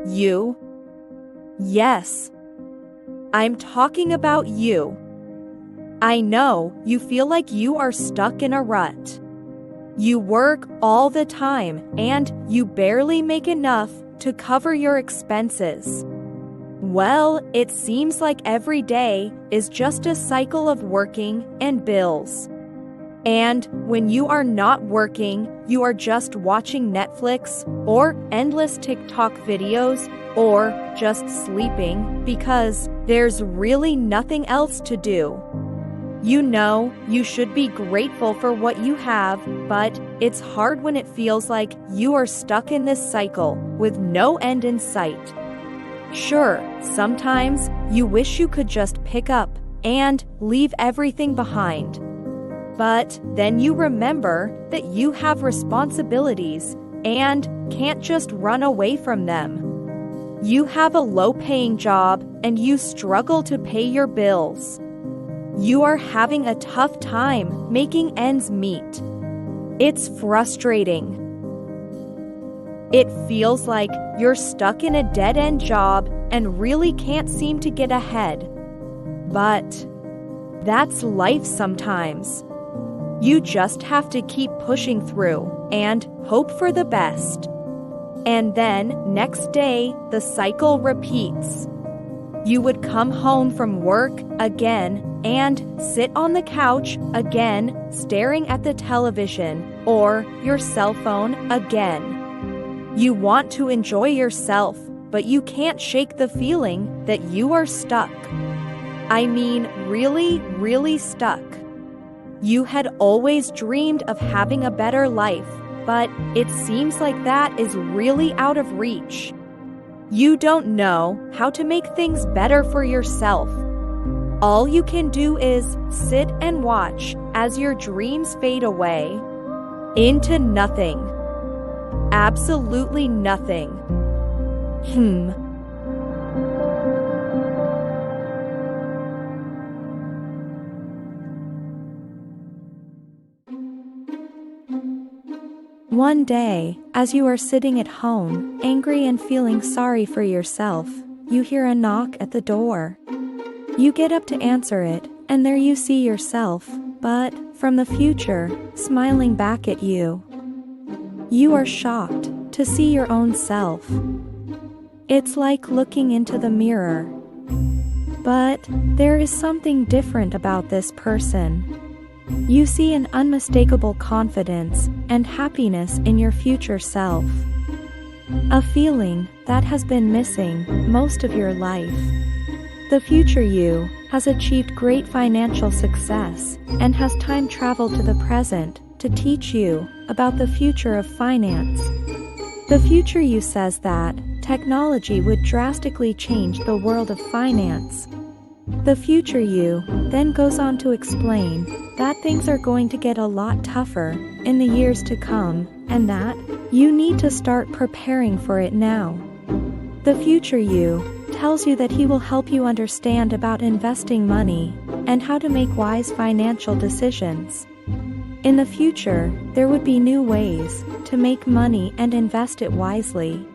You? Yes. I'm talking about you. I know you feel like you are stuck in a rut. You work all the time and you barely make enough to cover your expenses. Well, it seems like every day is just a cycle of working and bills. And when you are not working, you are just watching Netflix or endless TikTok videos or just sleeping because there's really nothing else to do. You know you should be grateful for what you have, but it's hard when it feels like you are stuck in this cycle with no end in sight. Sure, sometimes you wish you could just pick up and leave everything behind. But then you remember that you have responsibilities and can't just run away from them. You have a low-paying job and you struggle to pay your bills. You are having a tough time making ends meet. It's frustrating. It feels like you're stuck in a dead-end job and really can't seem to get ahead. But that's life sometimes. You just have to keep pushing through and hope for the best. And then, next day, the cycle repeats. You would come home from work again and sit on the couch again, staring at the television or your cell phone again. You want to enjoy yourself, but you can't shake the feeling that you are stuck. I mean, really, really stuck. You had always dreamed of having a better life, but it seems like that is really out of reach. You don't know how to make things better for yourself. All you can do is sit and watch as your dreams fade away into nothing. Absolutely nothing. One day, as you are sitting at home, angry and feeling sorry for yourself, you hear a knock at the door. You get up to answer it, and there you see yourself, but from the future, smiling back at you. You are shocked to see your own self. It's like looking into the mirror. But there is something different about this person. You see an unmistakable confidence and happiness in your future self. A feeling that has been missing most of your life. The future you has achieved great financial success and has time traveled to the present to teach you about the future of finance. The future you says that technology would drastically change the world of finance. The future you then goes on to explain that things are going to get a lot tougher in the years to come, and that you need to start preparing for it now. The future you tells you that he will help you understand about investing money and how to make wise financial decisions. In the future, there would be new ways to make money and invest it wisely.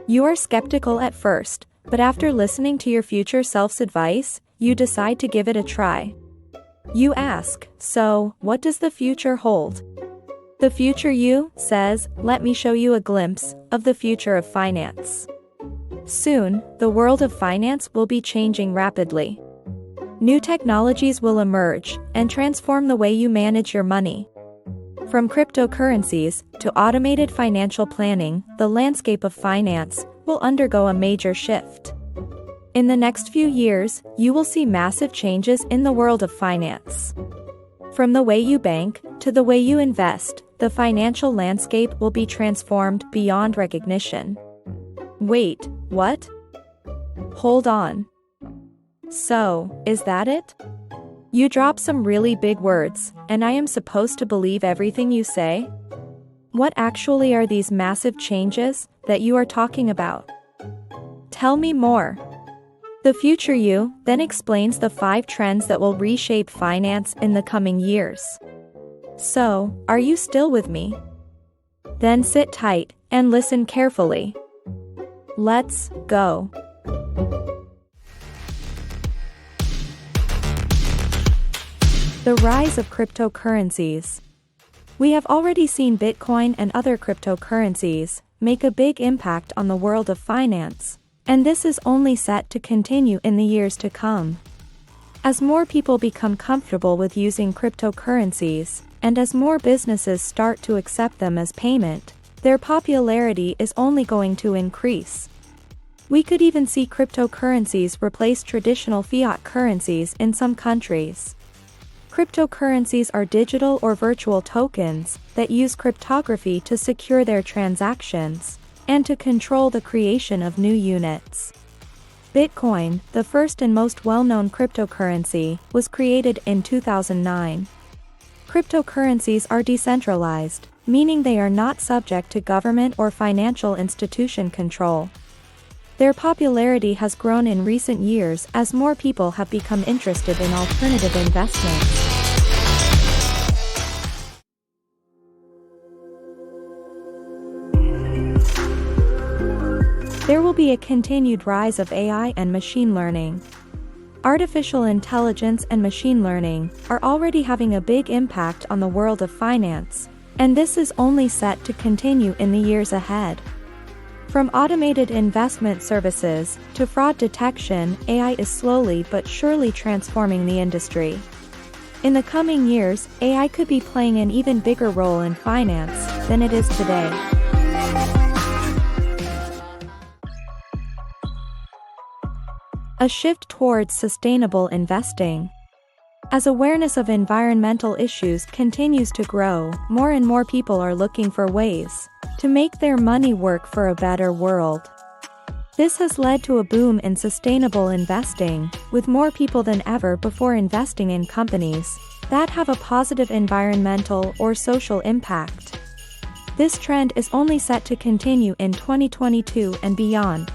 You are skeptical at first, but after listening to your future self's advice, you decide to give it a try. You ask, so, what does the future hold? The future you says, let me show you a glimpse of the future of finance. Soon, the world of finance will be changing rapidly. New technologies will emerge and transform the way you manage your money. From cryptocurrencies to automated financial planning, the landscape of finance will undergo a major shift. In the next few years, you will see massive changes in the world of finance. From the way you bank to the way you invest, the financial landscape will be transformed beyond recognition. Wait, what? Hold on. So, is that it? You drop some really big words, and I am supposed to believe everything you say? What actually are these massive changes that you are talking about? Tell me more. The future you then explains the 5 trends that will reshape finance in the coming years. So, are you still with me? Then sit tight and listen carefully. Let's go. The rise of cryptocurrencies. We have already seen Bitcoin and other cryptocurrencies make a big impact on the world of finance, and this is only set to continue in the years to come. As more people become comfortable with using cryptocurrencies, and as more businesses start to accept them as payment, their popularity is only going to increase. We could even see cryptocurrencies replace traditional fiat currencies in some countries. Cryptocurrencies are digital or virtual tokens that use cryptography to secure their transactions and to control the creation of new units. Bitcoin, the first and most well-known cryptocurrency, was created in 2009. Cryptocurrencies are decentralized, meaning they are not subject to government or financial institution control. Their popularity has grown in recent years as more people have become interested in alternative investments. There will be a continued rise of AI and machine learning. Artificial intelligence and machine learning are already having a big impact on the world of finance, and this is only set to continue in the years ahead. From automated investment services to fraud detection, AI is slowly but surely transforming the industry. In the coming years, AI could be playing an even bigger role in finance than it is today. A shift towards sustainable investing. As awareness of environmental issues continues to grow, more and more people are looking for ways to make their money work for a better world. This has led to a boom in sustainable investing, with more people than ever before investing in companies that have a positive environmental or social impact. This trend is only set to continue in 2022 and beyond.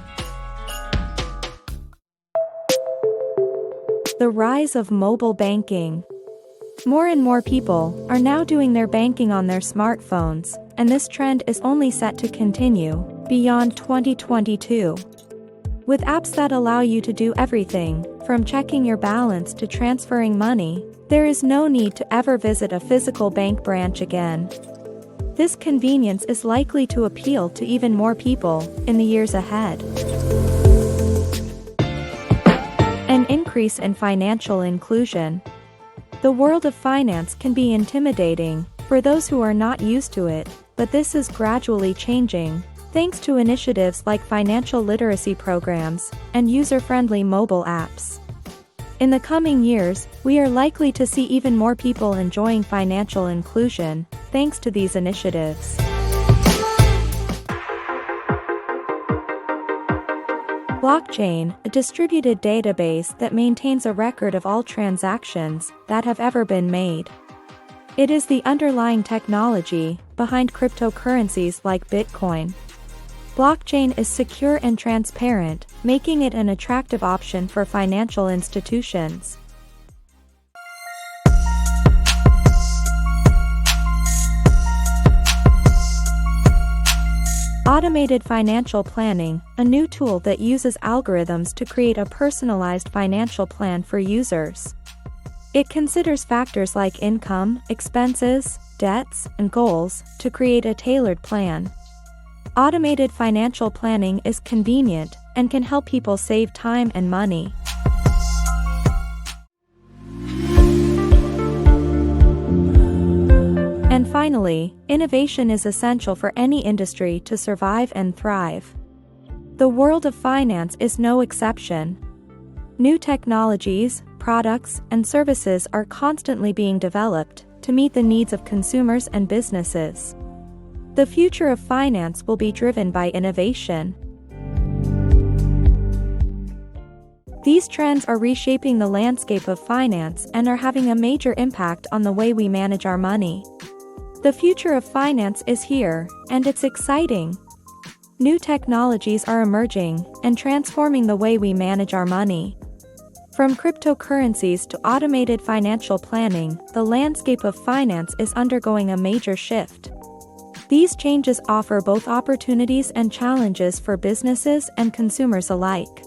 The rise of mobile banking. More and more people are now doing their banking on their smartphones, and this trend is only set to continue beyond 2022. With apps that allow you to do everything, from checking your balance to transferring money, there is no need to ever visit a physical bank branch again. This convenience is likely to appeal to even more people in the years ahead. An increase in financial inclusion. The world of finance can be intimidating for those who are not used to it, but this is gradually changing, thanks to initiatives like financial literacy programs and user-friendly mobile apps. In the coming years, we are likely to see even more people enjoying financial inclusion, thanks to these initiatives. Blockchain, a distributed database that maintains a record of all transactions that have ever been made. It is the underlying technology behind cryptocurrencies like Bitcoin. Blockchain is secure and transparent, making it an attractive option for financial institutions. Automated financial planning, a new tool that uses algorithms to create a personalized financial plan for users. It considers factors like income, expenses, debts, and goals to create a tailored plan. Automated financial planning is convenient and can help people save time and money. And finally, innovation is essential for any industry to survive and thrive. The world of finance is no exception. New technologies, products, and services are constantly being developed to meet the needs of consumers and businesses. The future of finance will be driven by innovation. These trends are reshaping the landscape of finance and are having a major impact on the way we manage our money. The future of finance is here, and it's exciting. New technologies are emerging and transforming the way we manage our money. From cryptocurrencies to automated financial planning, the landscape of finance is undergoing a major shift. These changes offer both opportunities and challenges for businesses and consumers alike.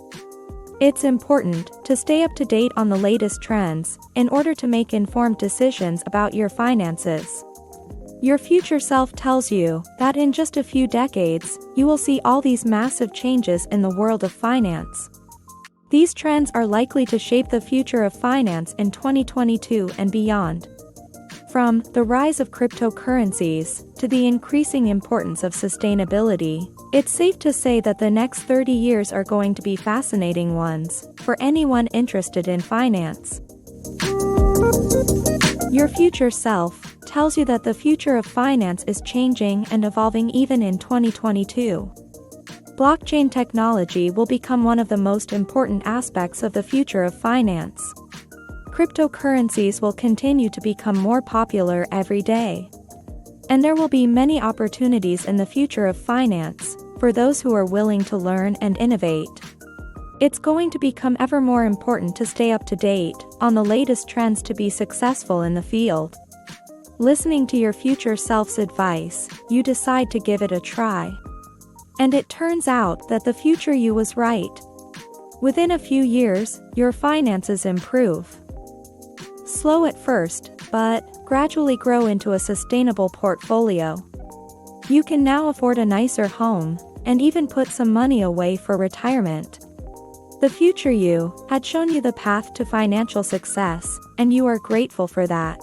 It's important to stay up to date on the latest trends in order to make informed decisions about your finances. Your future self tells you that in just a few decades, you will see all these massive changes in the world of finance. These trends are likely to shape the future of finance in 2022 and beyond. From the rise of cryptocurrencies to the increasing importance of sustainability, it's safe to say that the next 30 years are going to be fascinating ones for anyone interested in finance. Your future self tells you that the future of finance is changing and evolving even in 2022. Blockchain technology will become one of the most important aspects of the future of finance. Cryptocurrencies will continue to become more popular every day. And there will be many opportunities in the future of finance for those who are willing to learn and innovate. It's going to become ever more important to stay up to date on the latest trends to be successful in the field. Listening to your future self's advice, you decide to give it a try. And it turns out that the future you was right. Within a few years, your finances improve. Slow at first, but gradually grow into a sustainable portfolio. You can now afford a nicer home, and even put some money away for retirement. The future you had shown you the path to financial success, and you are grateful for that.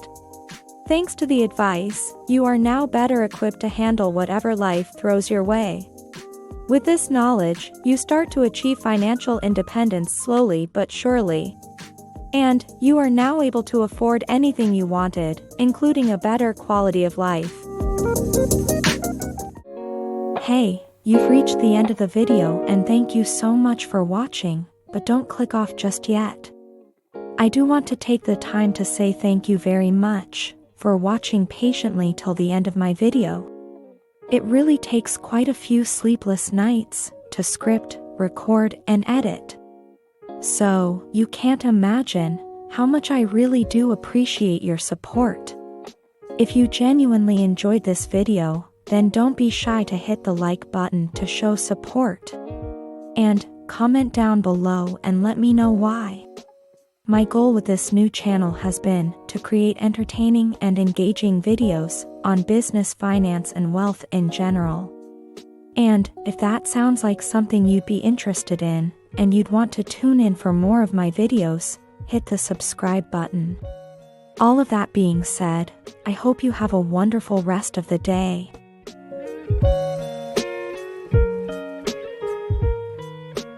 Thanks to the advice, you are now better equipped to handle whatever life throws your way. With this knowledge, you start to achieve financial independence slowly but surely. And you are now able to afford anything you wanted, including a better quality of life. Hey, you've reached the end of the video and thank you so much for watching, but don't click off just yet. I do want to take the time to say thank you very much for watching patiently till the end of my video. It really takes quite a few sleepless nights to script, record, and edit. So, you can't imagine how much I really do appreciate your support. If you genuinely enjoyed this video, then don't be shy to hit the like button to show support. And comment down below and let me know why. My goal with this new channel has been to create entertaining and engaging videos on business, finance, and wealth in general. And if that sounds like something you'd be interested in, and you'd want to tune in for more of my videos, hit the subscribe button. All of that being said, I hope you have a wonderful rest of the day.